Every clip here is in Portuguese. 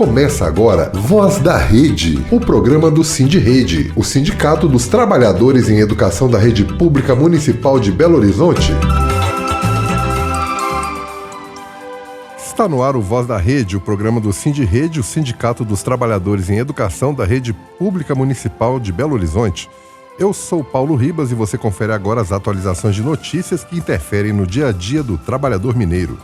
Começa agora Voz da Rede, o programa do Sindirede, o Sindicato dos Trabalhadores em Educação da Rede Pública Municipal de Belo Horizonte. Está no ar o Voz da Rede, o programa do Sindirede, o Sindicato dos Trabalhadores em Educação da Rede Pública Municipal de Belo Horizonte. Eu sou Paulo Ribas e você confere agora as atualizações de notícias que interferem no dia a dia do trabalhador mineiro.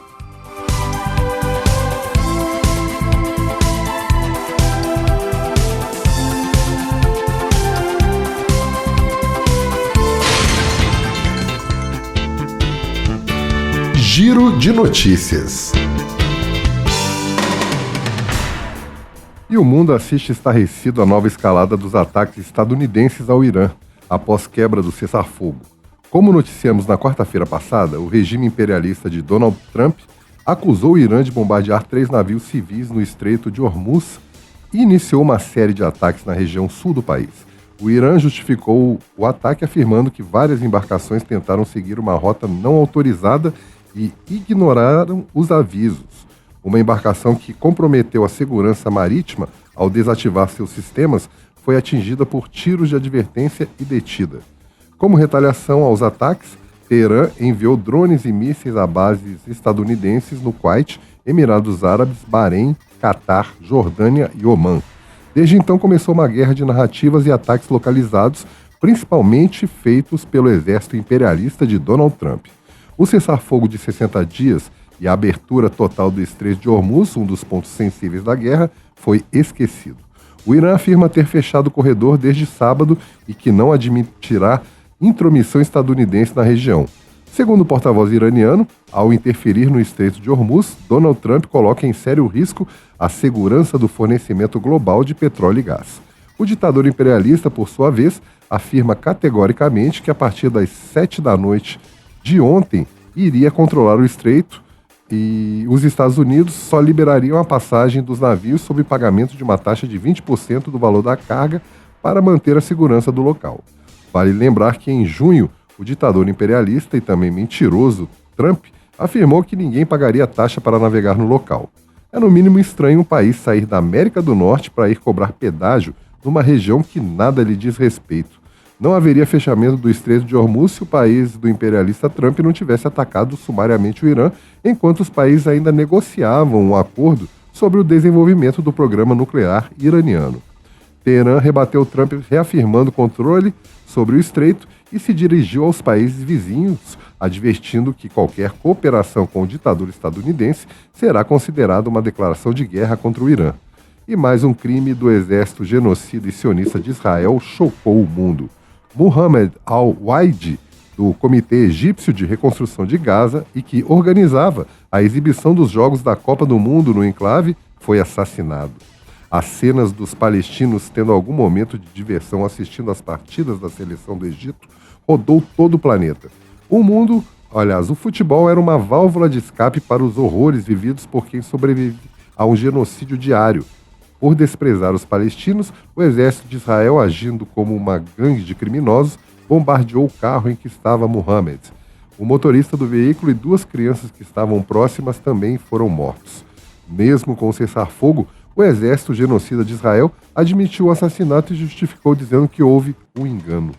Giro de notícias. E o mundo assiste estarrecido à nova escalada dos ataques estadunidenses ao Irã, após quebra do cessar-fogo. Como noticiamos na quarta-feira passada, o regime imperialista de Donald Trump acusou o Irã de bombardear 3 navios civis no Estreito de Hormuz e iniciou uma série de ataques na região sul do país. O Irã justificou o ataque afirmando que várias embarcações tentaram seguir uma rota não autorizada e ignoraram os avisos. Uma embarcação que comprometeu a segurança marítima ao desativar seus sistemas foi atingida por tiros de advertência e detida. Como retaliação aos ataques, Teherã enviou drones e mísseis a bases estadunidenses no Kuwait, Emirados Árabes, Bahrein, Catar, Jordânia e Omã. Desde então começou uma guerra de narrativas e ataques localizados, principalmente feitos pelo exército imperialista de Donald Trump. O cessar-fogo de 60 dias e a abertura total do Estreito de Hormuz, um dos pontos sensíveis da guerra, foi esquecido. O Irã afirma ter fechado o corredor desde sábado e que não admitirá intromissão estadunidense na região. Segundo o porta-voz iraniano, ao interferir no Estreito de Hormuz, Donald Trump coloca em sério risco a segurança do fornecimento global de petróleo e gás. O ditador imperialista, por sua vez, afirma categoricamente que a partir das 7 da noite de ontem iria controlar o estreito e os Estados Unidos só liberariam a passagem dos navios sob pagamento de uma taxa de 20% do valor da carga para manter a segurança do local. Vale lembrar que em junho, o ditador imperialista e também mentiroso Trump afirmou que ninguém pagaria taxa para navegar no local. É no mínimo estranho um país sair da América do Norte para ir cobrar pedágio numa região que nada lhe diz respeito. Não haveria fechamento do Estreito de Hormuz se o país do imperialista Trump não tivesse atacado sumariamente o Irã, enquanto os países ainda negociavam um acordo sobre o desenvolvimento do programa nuclear iraniano. Teherã rebateu Trump reafirmando controle sobre o estreito e se dirigiu aos países vizinhos, advertindo que qualquer cooperação com o ditador estadunidense será considerada uma declaração de guerra contra o Irã. E mais um crime do exército genocida e sionista de Israel chocou o mundo. Mohammed al-Waidi, do Comitê Egípcio de Reconstrução de Gaza e que organizava a exibição dos Jogos da Copa do Mundo no enclave, foi assassinado. As cenas dos palestinos tendo algum momento de diversão assistindo às partidas da seleção do Egito rodou todo o planeta. O futebol era uma válvula de escape para os horrores vividos por quem sobrevive a um genocídio diário. Por desprezar os palestinos, o exército de Israel, agindo como uma gangue de criminosos, bombardeou o carro em que estava Mohammed. O motorista do veículo e 2 crianças que estavam próximas também foram mortos. Mesmo com o cessar-fogo, o exército genocida de Israel admitiu o assassinato e justificou dizendo que houve um engano.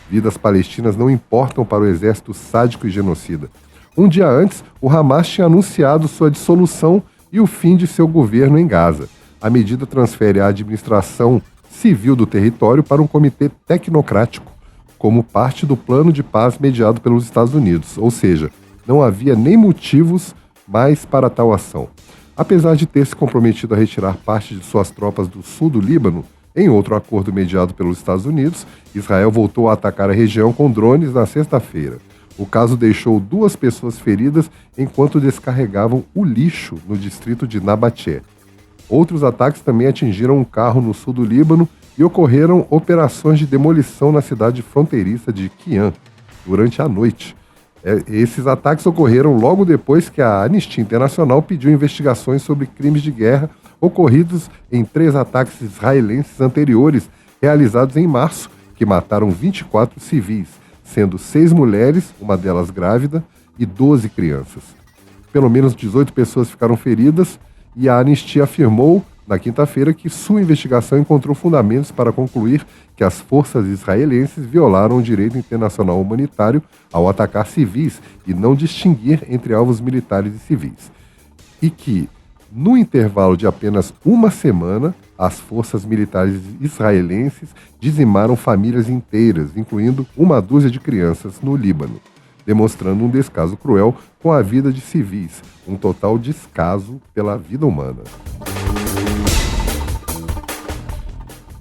Vidas palestinas não importam para o exército sádico e genocida. Um dia antes, o Hamas tinha anunciado sua dissolução e o fim de seu governo em Gaza. A medida transfere a administração civil do território para um comitê tecnocrático, como parte do plano de paz mediado pelos Estados Unidos, ou seja, não havia nem motivos mais para tal ação. Apesar de ter se comprometido a retirar parte de suas tropas do sul do Líbano, em outro acordo mediado pelos Estados Unidos, Israel voltou a atacar a região com drones na sexta-feira. O caso deixou 2 pessoas feridas enquanto descarregavam o lixo no distrito de Nabaté. Outros ataques também atingiram um carro no sul do Líbano e ocorreram operações de demolição na cidade fronteiriça de Qian durante a noite. Esses ataques ocorreram logo depois que a Anistia Internacional pediu investigações sobre crimes de guerra ocorridos em 3 ataques israelenses anteriores realizados em março, que mataram 24 civis, sendo 6 mulheres, uma delas grávida, e 12 crianças. Pelo menos 18 pessoas ficaram feridas e a Anistia afirmou na quinta-feira que sua investigação encontrou fundamentos para concluir que as forças israelenses violaram o direito internacional humanitário ao atacar civis e não distinguir entre alvos militares e civis. E que, no intervalo de apenas uma semana, as forças militares israelenses dizimaram famílias inteiras, incluindo uma dúzia de crianças, no Líbano, demonstrando um descaso cruel com a vida de civis, um total descaso pela vida humana.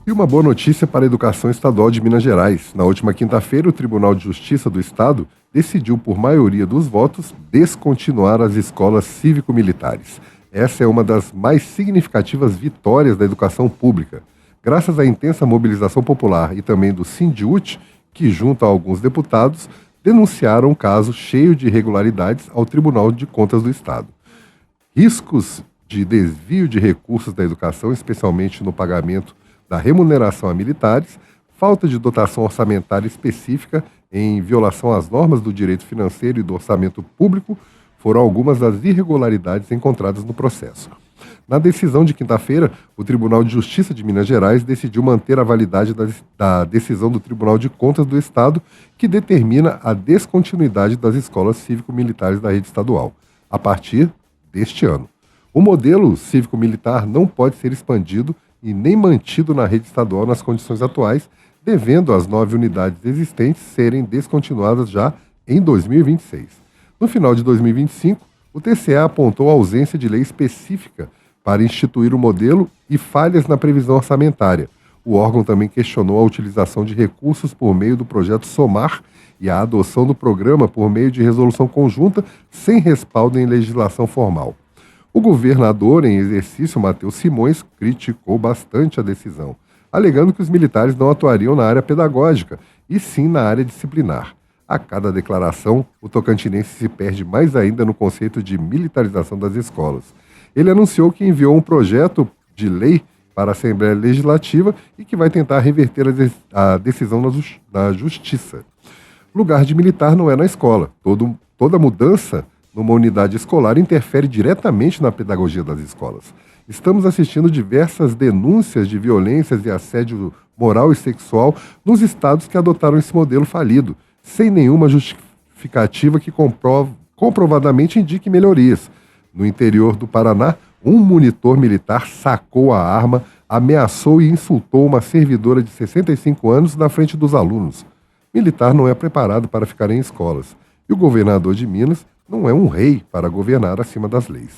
E uma boa notícia para a educação estadual de Minas Gerais. Na última quinta-feira, o Tribunal de Justiça do Estado decidiu, por maioria dos votos, descontinuar as escolas cívico-militares. Essa é uma das mais significativas vitórias da educação pública. Graças à intensa mobilização popular e também do Sindiúte, que, junto a alguns deputados, denunciaram um caso cheio de irregularidades ao Tribunal de Contas do Estado. Riscos de desvio de recursos da educação, especialmente no pagamento da remuneração a militares, falta de dotação orçamentária específica em violação às normas do direito financeiro e do orçamento público, foram algumas das irregularidades encontradas no processo. Na decisão de quinta-feira, o Tribunal de Justiça de Minas Gerais decidiu manter a validade da decisão do Tribunal de Contas do Estado, que determina a descontinuidade das escolas cívico-militares da rede estadual, a partir deste ano. O modelo cívico-militar não pode ser expandido e nem mantido na rede estadual nas condições atuais, devendo as 9 unidades existentes serem descontinuadas já em 2026. No final de 2025, o TCE apontou a ausência de lei específica para instituir o modelo e falhas na previsão orçamentária. O órgão também questionou a utilização de recursos por meio do projeto SOMAR e a adoção do programa por meio de resolução conjunta sem respaldo em legislação formal. O governador em exercício, Matheus Simões, criticou bastante a decisão, alegando que os militares não atuariam na área pedagógica, e sim na área disciplinar. A cada declaração, o tocantinense se perde mais ainda no conceito de militarização das escolas. Ele anunciou que enviou um projeto de lei para a Assembleia Legislativa e que vai tentar reverter a decisão da Justiça. Lugar de militar não é na escola. Toda mudança numa unidade escolar interfere diretamente na pedagogia das escolas. Estamos assistindo diversas denúncias de violências e assédio moral e sexual nos estados que adotaram esse modelo falido, sem nenhuma justificativa que comprovadamente indique melhorias. No interior do Paraná, um monitor militar sacou a arma, ameaçou e insultou uma servidora de 65 anos na frente dos alunos. Militar não é preparado para ficar em escolas. E o governador de Minas não é um rei para governar acima das leis.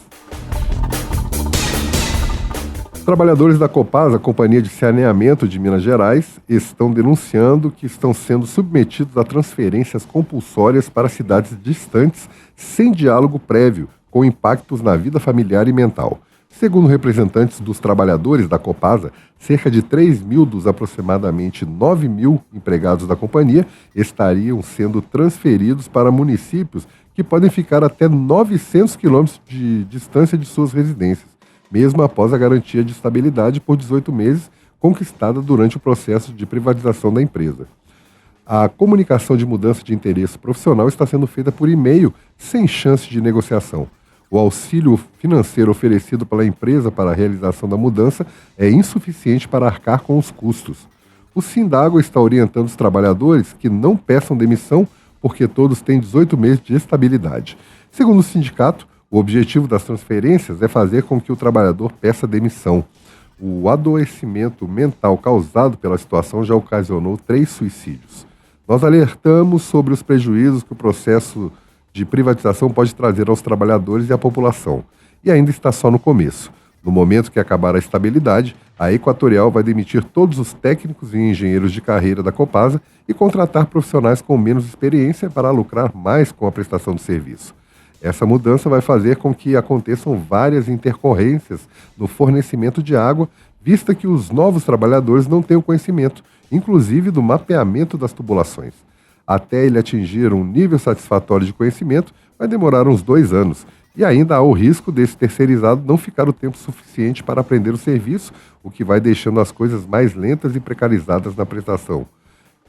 Trabalhadores da Copasa, Companhia de Saneamento de Minas Gerais, estão denunciando que estão sendo submetidos a transferências compulsórias para cidades distantes, sem diálogo prévio, com impactos na vida familiar e mental. Segundo representantes dos trabalhadores da Copasa, cerca de 3 mil dos aproximadamente 9 mil empregados da companhia estariam sendo transferidos para municípios que podem ficar até 900 quilômetros de distância de suas residências, mesmo após a garantia de estabilidade por 18 meses conquistada durante o processo de privatização da empresa. A comunicação de mudança de interesse profissional está sendo feita por e-mail, sem chance de negociação. O auxílio financeiro oferecido pela empresa para a realização da mudança é insuficiente para arcar com os custos. O Sindago está orientando os trabalhadores que não peçam demissão porque todos têm 18 meses de estabilidade. Segundo o sindicato, o objetivo das transferências é fazer com que o trabalhador peça demissão. O adoecimento mental causado pela situação já ocasionou 3 suicídios. Nós alertamos sobre os prejuízos que o processo de privatização pode trazer aos trabalhadores e à população. E ainda está só no começo. No momento que acabar a estabilidade, a Equatorial vai demitir todos os técnicos e engenheiros de carreira da Copasa e contratar profissionais com menos experiência para lucrar mais com a prestação do serviço. Essa mudança vai fazer com que aconteçam várias intercorrências no fornecimento de água, vista que os novos trabalhadores não têm o conhecimento, inclusive do mapeamento das tubulações. Até ele atingir um nível satisfatório de conhecimento, vai demorar uns 2 anos. E ainda há o risco desse terceirizado não ficar o tempo suficiente para aprender o serviço, o que vai deixando as coisas mais lentas e precarizadas na prestação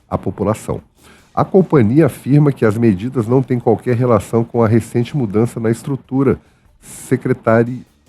à população. A companhia afirma que as medidas não têm qualquer relação com a recente mudança na estrutura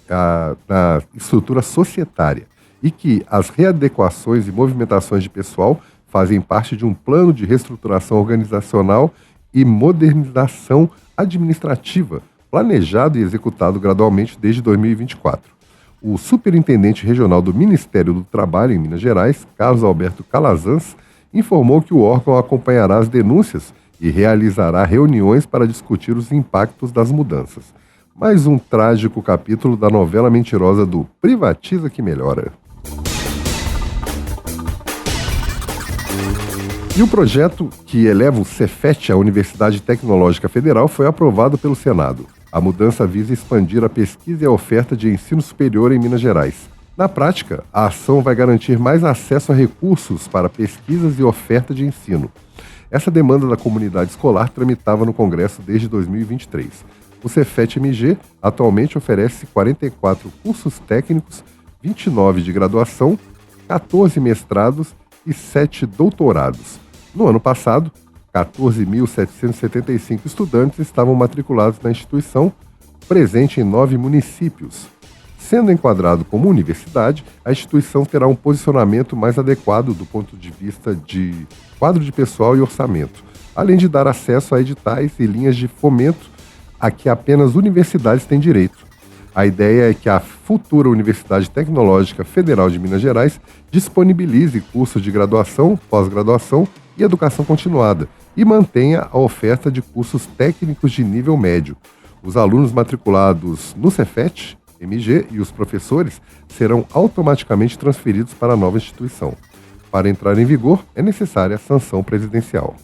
na estrutura societária e que as readequações e movimentações de pessoal fazem parte de um plano de reestruturação organizacional e modernização administrativa, planejado e executado gradualmente desde 2024. O superintendente regional do Ministério do Trabalho em Minas Gerais, Carlos Alberto Calazans, informou que o órgão acompanhará as denúncias e realizará reuniões para discutir os impactos das mudanças. Mais um trágico capítulo da novela mentirosa do Privatiza que Melhora. E o projeto que eleva o Cefet à Universidade Tecnológica Federal foi aprovado pelo Senado. A mudança visa expandir a pesquisa e a oferta de ensino superior em Minas Gerais. Na prática, a ação vai garantir mais acesso a recursos para pesquisas e oferta de ensino. Essa demanda da comunidade escolar tramitava no Congresso desde 2023. O Cefet-MG atualmente oferece 44 cursos técnicos, 29 de graduação, 14 mestrados e 7 doutorados. No ano passado, 14.775 estudantes estavam matriculados na instituição, presente em 9 municípios. Sendo enquadrado como universidade, a instituição terá um posicionamento mais adequado do ponto de vista de quadro de pessoal e orçamento, além de dar acesso a editais e linhas de fomento a que apenas universidades têm direito. A ideia é que a futura Universidade Tecnológica Federal de Minas Gerais disponibilize cursos de graduação, pós-graduação e educação continuada e mantenha a oferta de cursos técnicos de nível médio. Os alunos matriculados no Cefet, MG e os professores serão automaticamente transferidos para a nova instituição. Para entrar em vigor, é necessária a sanção presidencial.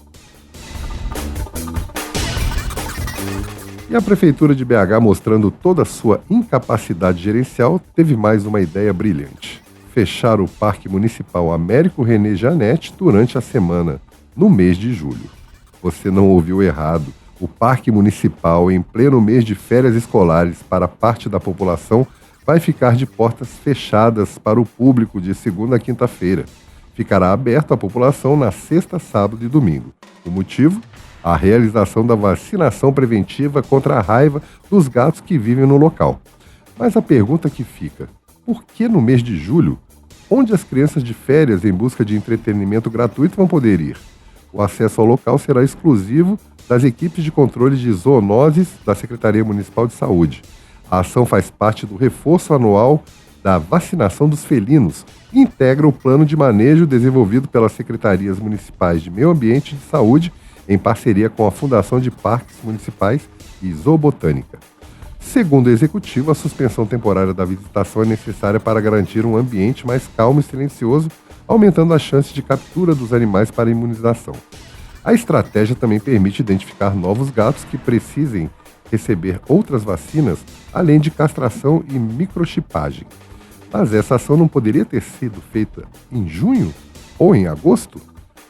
E a Prefeitura de BH, mostrando toda a sua incapacidade gerencial, teve mais uma ideia brilhante: fechar o Parque Municipal Américo René Janete durante a semana, no mês de julho. Você não ouviu errado. O Parque Municipal, em pleno mês de férias escolares para parte da população, vai ficar de portas fechadas para o público de segunda a quinta-feira. Ficará aberto à população na sexta, sábado e domingo. O motivo? A realização da vacinação preventiva contra a raiva dos gatos que vivem no local. Mas a pergunta que fica: por que no mês de julho? Onde as crianças de férias em busca de entretenimento gratuito vão poder ir? O acesso ao local será exclusivo das equipes de controle de zoonoses da Secretaria Municipal de Saúde. A ação faz parte do reforço anual da vacinação dos felinos e integra o plano de manejo desenvolvido pelas Secretarias Municipais de Meio Ambiente e de Saúde em parceria com a Fundação de Parques Municipais e Zoobotânica. Segundo o Executivo, a suspensão temporária da visitação é necessária para garantir um ambiente mais calmo e silencioso, aumentando a chance de captura dos animais para imunização. A estratégia também permite identificar novos gatos que precisem receber outras vacinas, além de castração e microchipagem. Mas essa ação não poderia ter sido feita em junho ou em agosto?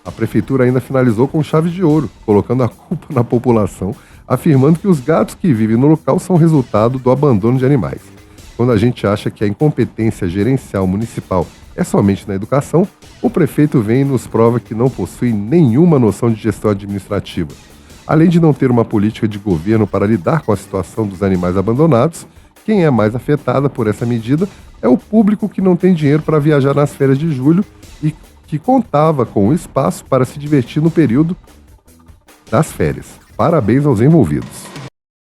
A Prefeitura ainda finalizou com chave de ouro, colocando a culpa na população, afirmando que os gatos que vivem no local são resultado do abandono de animais. Quando a gente acha que a incompetência gerencial municipal é somente na educação, o prefeito vem e nos prova que não possui nenhuma noção de gestão administrativa. Além de não ter uma política de governo para lidar com a situação dos animais abandonados, quem é mais afetada por essa medida é o público que não tem dinheiro para viajar nas férias de julho e que contava com o espaço para se divertir no período das férias. Parabéns aos envolvidos.